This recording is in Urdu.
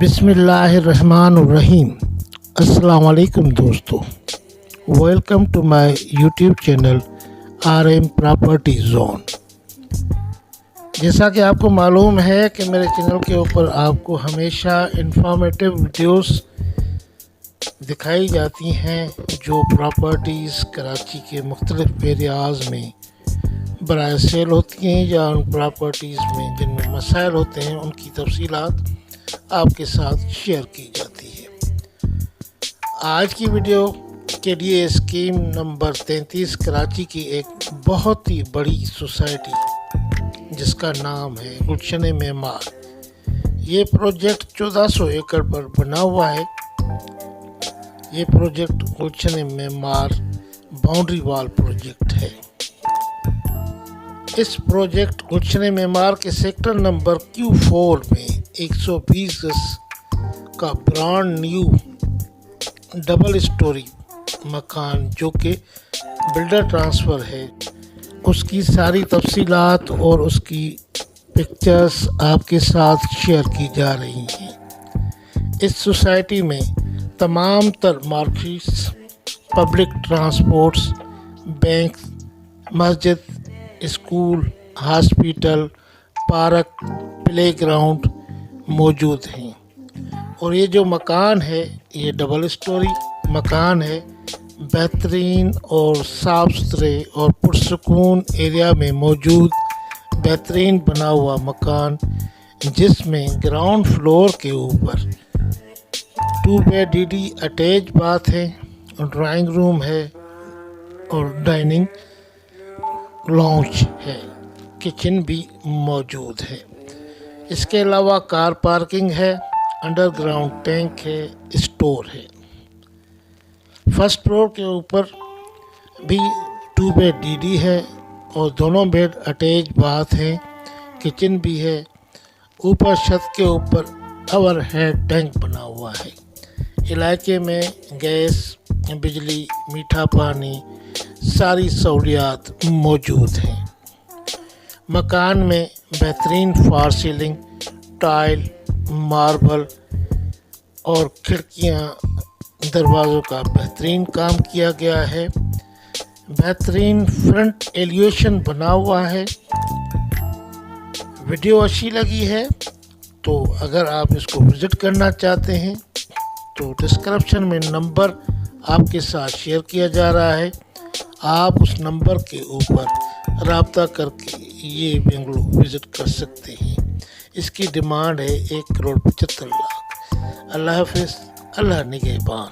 بسم اللہ الرحمن الرحیم۔ السلام علیکم دوستو، welcome to my YouTube channel R M property zone. جیسا کہ آپ کو معلوم ہے کہ میرے چینل کے اوپر آپ کو ہمیشہ انفارمیٹیو ویڈیوز دکھائی جاتی ہیں جو پراپرٹیز کراچی کے مختلف ایریاز میں برائے سیل ہوتی ہیں یا ان پراپرٹیز میں جن میں مسائل ہوتے ہیں ان کی تفصیلات آپ کے ساتھ شیئر کی جاتی ہے۔ آج کی ویڈیو کے لیے اسکیم نمبر 33 کراچی کی ایک بہت ہی بڑی سوسائٹی جس کا نام ہے گلشن معمار۔ یہ پروجیکٹ 1400 ایکڑ پر بنا ہوا ہے۔ یہ پروجیکٹ گلشن معمار باؤنڈری وال پروجیکٹ ہے۔ اس پروجیکٹ گلشن معمار کے سیکٹر نمبر Q4 میں 120 گز کا برانڈ نیو ڈبل اسٹوری مکان جو کہ بلڈر ٹرانسفر ہے، اس کی ساری تفصیلات اور اس کی پکچرز آپ کے ساتھ شیئر کی جا رہی ہیں۔ اس سوسائٹی میں تمام تر مارکیٹس، پبلک ٹرانسپورٹس، بینک، مسجد، school, hospital, park, play ground موجود ہیں، اور یہ جو مکان ہے یہ ڈبل اسٹوری مکان ہے۔ بہترین اور صاف ستھرے اور پرسکون ایریا میں موجود بہترین بنا ہوا مکان، جس میں گراؤنڈ فلور کے اوپر 2 بیڈ DD اٹیچ باتھ ہے، ڈرائنگ روم ہے اور ڈائننگ لاؤنج ہے، کچن بھی موجود ہے۔ اس کے علاوہ کار پارکنگ ہے، انڈر گراؤنڈ ٹینک ہے، اسٹور ہے۔ فرسٹ فلور کے اوپر بھی 2 بیڈ DD ہے اور دونوں بیڈ اٹیچ باتھ ہیں، کچن بھی ہے۔ اوپر چھت کے اوپر اوور ہیڈ ٹینک بنا ہوا ہے۔ علاقے میں گیس، بجلی، میٹھا پانی، ساری سہولیات موجود ہیں۔ مکان میں بہترین فال سیلنگ، ٹائل، ماربل اور کھڑکیاں، دروازوں کا بہترین کام کیا گیا ہے۔ بہترین فرنٹ ایلیویشن بنا ہوا ہے۔ ویڈیو اچھی لگی ہے تو اگر آپ اس کو وزٹ کرنا چاہتے ہیں تو ڈسکرپشن میں نمبر آپ کے ساتھ شیئر کیا جا رہا ہے، آپ اس نمبر کے اوپر رابطہ کر کے یہ بنگلو وزٹ کر سکتے ہیں۔ اس کی ڈیمانڈ ہے 1,75,00,000۔ اللہ حافظ، اللہ نگہبان۔